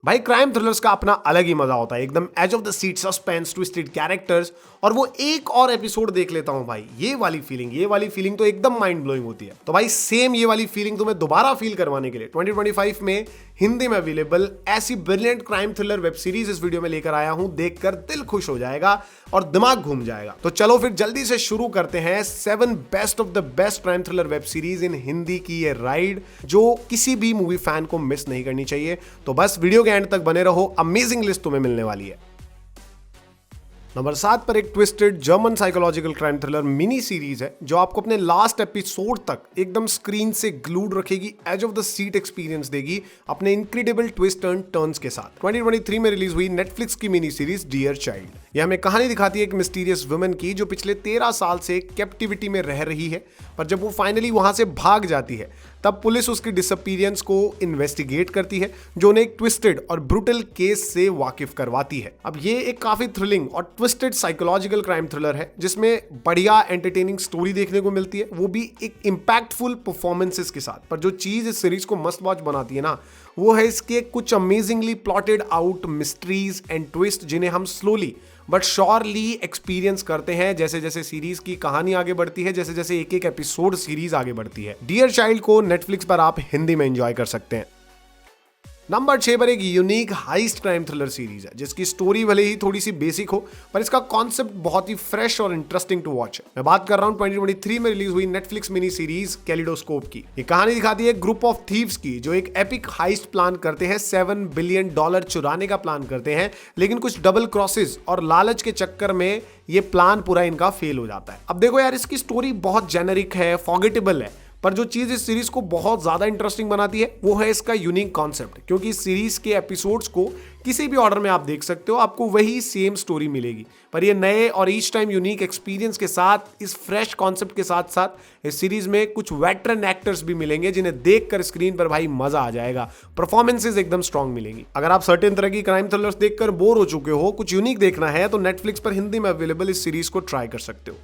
भाई crime thrillers का अपना अलग ही मजा होता है, एकदम edge of the seat suspense, twisted characters, और वो एक और एपिसोड देख लेता हूं भाई, ये वाली फीलिंग तो एकदम माइंड ब्लोइंग होती है। तो भाई सेम ये वाली फीलिंग तुम्हें दोबारा फील करवाने के लिए 2025 में हिंदी में अवेलेबल ऐसी brilliant crime thriller web series इस वीडियो में लेकर आया हूं। देखकर दिल खुश हो जाएगा और दिमाग घूम जाएगा। तो चलो फिर जल्दी से शुरू करते हैं 7 best of the best crime thriller web series in Hindi की ये राइड, जो किसी भी मूवी फैन को मिस नहीं करनी चाहिए। तो बस वीडियो के एंड तक बने रहो, अमेजिंग लिस्ट तुम्हें मिलने वाली है। नंबर 7 पर एक twisted German psychological crime thriller mini series है जो आपको अपने लास्ट एपिसोड तक एकदम स्क्रीन से ग्लूड रखेगी, edge of the seat experience देगी अपने इनक्रेडिबल ट्विस्ट एंड टर्न्स के साथ। 2023 में रिलीज हुई नेटफ्लिक्स की मिनी सीरीज डियर चाइल्ड। यह हमें कहानी दिखाती है एक मिस्टीरियस वुमन की जो पिछले 13 साल से कैप्टिविटी में रह रही है, पर जब वो फाइनली वहां से भाग जाती है तब पुलिस उसकी डिसअपीयरेंस को इन्वेस्टिगेट करती है, जो उन्हें एक ट्विस्टेड और ब्रूटल केस से वाकिफ करवाती है। अब ये एक काफी थ्रिलिंग और ट्विस्टेड साइकोलॉजिकल क्राइम थ्रिलर है जिसमें बढ़िया एंटरटेनिंग स्टोरी देखने को मिलती है, वो भी एक इंपैक्टफुल परफॉर्मेंसेस के साथ। पर जो चीज इस सीरीज को मस्ट वॉच बनाती है ना, वो है इसके कुछ amazingly plotted out mysteries and twist, जिन्हें हम स्लोली बट श्योरली एक्सपीरियंस करते हैं जैसे जैसे सीरीज की कहानी आगे बढ़ती है, जैसे जैसे एक एक एपिसोड सीरीज आगे बढ़ती है। डियर चाइल्ड को नेटफ्लिक्स पर आप हिंदी में एंजॉय कर सकते हैं। नंबर 6 पर एक unique heist crime thriller series है जिसकी स्टोरी भले ही थोड़ी सी बेसिक हो, पर इसका कॉन्सेप्ट बहुत ही फ्रेश और इंटरेस्टिंग टू वॉच है। मैं बात कर रहा हूं 2023 में रिलीज हुई नेटफ्लिक्स मिनी सीरीज कैलिडोस्कोप की। ये कहानी दिखाती है एक ग्रुप ऑफ थीव्स की जो एक एपिक हाइस्ट प्लान करते हैं, $7 बिलियन चुराने का प्लान करते हैं, लेकिन कुछ डबल क्रॉसेस और लालच के चक्कर में ये प्लान पूरा इनका फेल हो जाता है। अब देखो यार, इसकी स्टोरी बहुत जेनरिक है, फॉरगेटेबल है, पर जो चीज इस सीरीज को बहुत ज्यादा इंटरेस्टिंग बनाती है वो है इसका यूनिक कॉन्सेप्ट। क्योंकि इस सीरीज के एपिसोड्स को किसी भी ऑर्डर में आप देख सकते हो, आपको वही सेम स्टोरी मिलेगी, पर ये नए और ईच टाइम यूनिक एक्सपीरियंस के साथ, इस फ्रेश कॉन्सेप्ट के साथ साथ इस सीरीज में कुछ वेटरन एक्टर्स भी मिलेंगे जिन्हें देखकर स्क्रीन पर भाई मजा आ जाएगा। परफॉर्मेंसेस एकदम स्ट्रांग मिलेंगी। अगर आप सर्टेन तरह की क्राइम थ्रिलर्स देखकर बोर हो चुके हो, कुछ यूनिक देखना है, तो नेटफ्लिक्स पर हिंदी में अवेलेबल इस सीरीज को ट्राई कर सकते हो।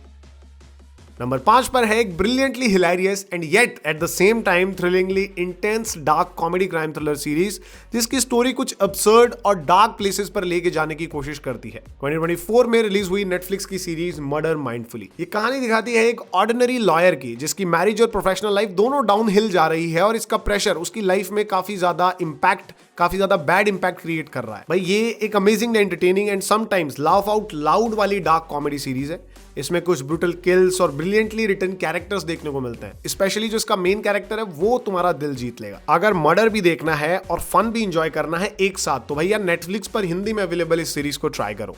नंबर 5 पर है एक brilliantly hilarious and yet at the same time thrillingly intense dark comedy crime thriller series, जिसकी स्टोरी कुछ अब्सर्ड और डार्क प्लेसेस पर लेके जाने की कोशिश करती है। 2024 में रिलीज हुई नेटफ्लिक्स की सीरीज मर्डर माइंडफुली। ये कहानी दिखाती है एक ऑर्डिनरी लॉयर की जिसकी मैरिज और प्रोफेशनल लाइफ दोनों डाउनहिल जा रही है, और इसका प्रेशर उसकी लाइफ में काफी ज्यादा बैड इंपैक्ट क्रिएट कर रहा है। भाई ये एक amazing entertaining and sometimes laugh out loud वाली डार्क कॉमेडी सीरीज है। इसमें कुछ ब्रूटल किल्स और ब्रिलियंटली रिटन कैरेक्टर्स देखने को मिलते हैं। स्पेशली जो इसका मेन कैरेक्टर है वो तुम्हारा दिल जीत लेगा। अगर मर्डर भी देखना है और फन भी इंजॉय करना है एक साथ, तो भैया नेटफ्लिक्स पर हिंदी में अवेलेबल इस सीरीज को ट्राई करो।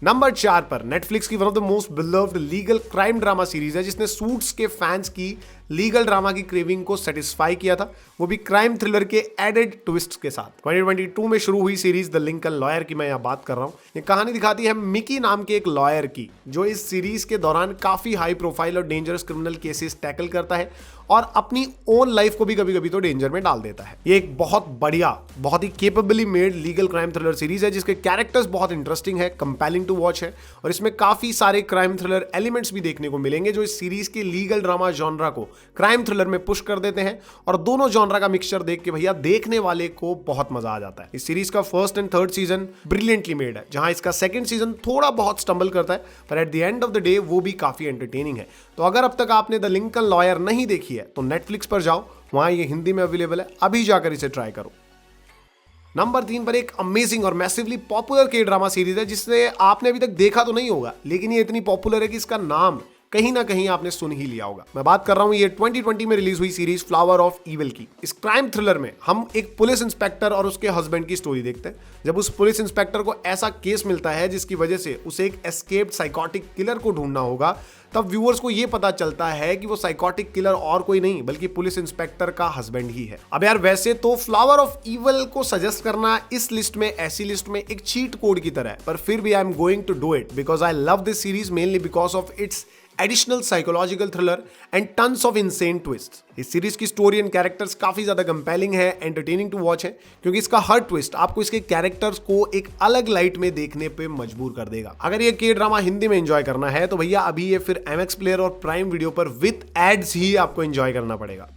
नंबर 4 पर नेटफ्लिक्स की one of the most beloved legal crime drama series है जिसने सूट्स के फैंस की लीगल ड्रामा की क्रेविंग को सेटिस्फाई किया था, वो भी क्राइम थ्रिलर के एडेड ट्विस्ट के साथ। 2022 में शुरू हुई सीरीज द लिंकन लॉयर की मैं यहाँ बात कर रहा हूँ। ये कहानी दिखाती है मिकी नाम के एक लॉयर की जो इस सीरीज के दौरान काफी हाई प्रोफाइल और डेंजरस क्रिमिनल केसेस टैकल करता है और अपनी ओन लाइफ को भी कभी कभी तो डेंजर में डाल देता है। ये एक बहुत बढ़िया, बहुत ही capably made legal crime thriller series है जिसके कैरेक्टर्स बहुत इंटरेस्टिंग है, कंपेलिंग टू वॉच है, और इसमें काफी सारे क्राइम थ्रिलर एलिमेंट्स भी देखने को मिलेंगे जो इस सीरीज के लीगल ड्रामा जॉनरा को क्राइम थ्रिलर में पुश कर देते हैं। और दोनों जॉनरा का मिक्सचर देख के भैया देखने वाले को बहुत मजा आ जाता है। इस सीरीज का first and third season brilliantly made है, जहां इसका सेकंड सीजन थोड़ा बहुत स्टम्बल करता है, पर at the end of the day वो भी काफी एंटरटेनिंग है। तो अगर अब तक आपने द लिंकन लॉयर नहीं देखी है तो नेटफ्लिक्स पर जाओ, वहां ये हिंदी में अवेलेबल है, अभी जाकर इसे ट्राई करो। नंबर 3 पर एक अमेजिंग और मैसिवली पॉपुलर के ड्रामा सीरीज है जिससे आपने अभी तक देखा तो नहीं होगा, लेकिन ये इतनी पॉपुलर है कि इसका नाम कहीं ना कहीं आपने सुन ही लिया होगा। मैं बात कर रहा हूं ये 2020 में रिलीज हुई सीरीज फ्लावर ऑफ इविल की। इस क्राइम थ्रिलर में हम एक पुलिस इंस्पेक्टर और उसके हस्बैंड की स्टोरी देखते हैं। जब उस पुलिस इंस्पेक्टर को ऐसा केस मिलता है जिसकी वजह से उसे एक एस्केप्ड साइकोटिक किलर को ढूंढना होगा, तब व्यूअर्स को यह पता चलता है कि वो साइकोटिक किलर और कोई नहीं बल्कि पुलिस इंस्पेक्टर का हस्बैंड ही है। अब यार वैसे तो फ्लावर ऑफ इविल को सजेस्ट करना इस लिस्ट में, ऐसी लिस्ट में एक चीट कोड की तरह है, पर फिर भी I am going to do it because I love this series mainly because of its additional psychological thriller and tons of insane twist. इस सीरीज की स्टोरी एंड कैरेक्टर्स काफी ज्यादा कंपेलिंग है, एंटरटेनिंग टू वॉच है, क्योंकि इसका हर twist आपको इसके कैरेक्टर्स को एक अलग लाइट में देखने पे मजबूर कर देगा। अगर ये के ड्रामा हिंदी में एंजॉय करना है तो भैया अभी ये फिर MX प्लेयर और प्राइम वीडियो पर विद एड्स ही आपको एंजॉय करना पड़ेगा।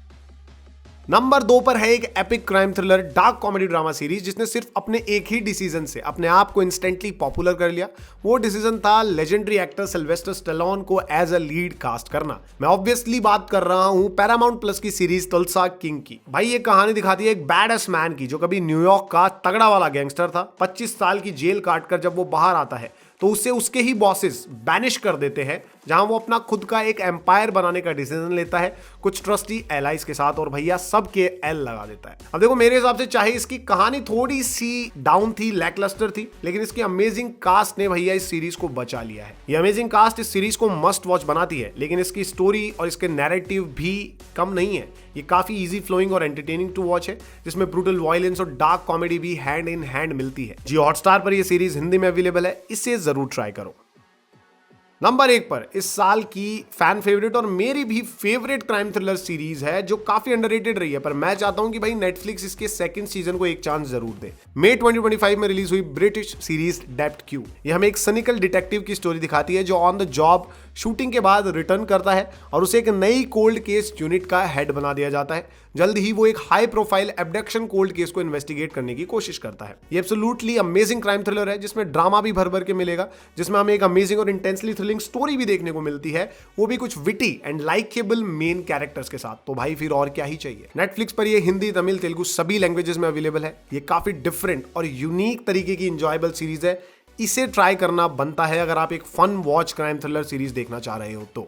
नंबर 2 पर है एक epic crime thriller dark comedy drama series जिसने सिर्फ अपने एक ही डिसीजन से अपने आप को इंस्टेंटली पॉपुलर कर लिया। वो डिसीजन था लेजेंडरी एक्टर सिल्वेस्टर स्टेलोन को एज अ लीड कास्ट करना। मैं ऑब्वियसली बात कर रहा हूं पैरामाउंट प्लस की सीरीज तुलसा किंग की। भाई ये कहानी दिखाती है एक बैडएस मैन की जो कभी न्यूयॉर्क का तगड़ा वाला गैंगस्टर था। 25 साल की जेल काटकर जब वो बाहर आता है तो उससे उसके ही बॉसेस बैनिश कर देते हैं, जहां वो अपना खुद का एक एम्पायर बनाने का डिसीजन लेता है कुछ ट्रस्टी एलाइज के साथ, और भैया सबके एल लगा देता है। अब देखो मेरे हिसाब से चाहे इसकी कहानी थोड़ी सी डाउन थी, लैकलस्टर थी, लेकिन इसकी अमेजिंग कास्ट ने भैया इस सीरीज को बचा लिया है। ये अमेजिंग कास्ट इस सीरीज को मस्ट वॉच बनाती है, लेकिन इसकी स्टोरी और इसके नैरेटिव भी कम नहीं है। ये काफी इजी फ्लोइंग और एंटरटेनिंग टू वॉच है, जिसमें ब्रूटल वायलेंस और डार्क कॉमेडी भी हैंड इन हैंड मिलती है। जी हॉटस्टार पर ये सीरीज हिंदी में अवेलेबल है, इसे जरूर ट्राई करो। नंबर 1 पर इस साल की फैन फेवरेट और मेरी भी फेवरेट क्राइम थ्रिलर सीरीज है जो काफी अंडररेटेड रही है, पर मैं चाहता हूं कि भाई नेटफ्लिक्स इसके सेकंड सीजन को एक चांस जरूर दे। मई 2025 में रिलीज हुई ब्रिटिश सीरीज डेप्थ क्यू। ये हमें एक सनिकल डिटेक्टिव की स्टोरी दिखाती है जो ऑन द जॉब शूटिंग के बाद रिटर्न करता है और उसे एक नई कोल्ड केस यूनिट का हेड बना दिया जाता है। जल्द ही वो एक high profile abduction cold case को इन्वेस्टिगेट करने की कोशिश करता है। ये एब्सोल्युटली अमेजिंग क्राइम थ्रिलर है जिसमें ड्रामा भी भर भर के मिलेगा, जिसमें हमें एक अमेजिंग और इंटेंसली थ्रिलिंग स्टोरी भी देखने को मिलती है, वो भी कुछ witty and likeable main characters के साथ। तो भाई फिर और क्या ही चाहिए। नेटफ्लिक्स पर ये हिंदी, तमिल, तेलुगु सभी लैंग्वेजेस में अवेलेबल है। ये काफी डिफरेंट और यूनिक तरीके की इंजॉयबल सीरीज है, इसे ट्राई करना बनता है अगर आप एक fun watch crime thriller series देखना चाह रहे हो तो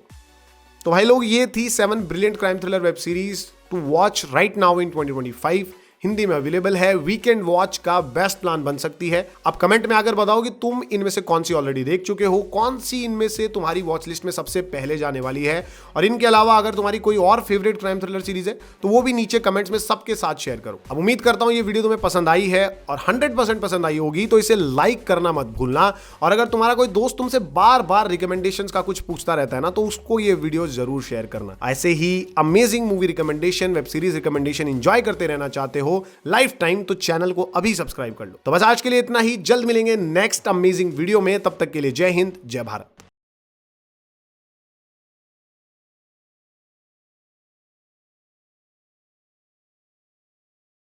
भाई लोग ये थी 7 brilliant crime thriller web series to watch right now in 2025। Hindi में अवेलेबल है। वीकेंड वॉच का बेस्ट प्लान बन सकती है। अब कमेंट में आकर बताओ कि तुम इनमें से कौन सी ऑलरेडी देख चुके हो, कौन सी इनमें से तुम्हारी वॉच लिस्ट में सबसे पहले जाने वाली है, और इनके अलावा अगर तुम्हारी कोई और फेवरेट क्राइम थ्रिलर सीरीज है तो वो भी नीचे कमेंट्स में सबके साथ शेयर करो। अब उम्मीद करता हूं ये वीडियो तुम्हें पसंद आई है और 100% पसंद आई होगी, तो इसे लाइक करना मत भूलना। और अगर तुम्हारा कोई दोस्त तुमसे बार बार रिकमेंडेशंस का कुछ पूछता रहता है ना, तो उसको ये वीडियो जरूर शेयर करना। ऐसे ही amazing movie recommendation, web series recommendation enjoy करते रहना चाहते हो लाइफ टाइम, तो चैनल को अभी सब्सक्राइब कर लो। तो बस आज के लिए इतना ही, जल्द मिलेंगे नेक्स्ट अमेजिंग वीडियो में। तब तक के लिए जय हिंद, जय भारत।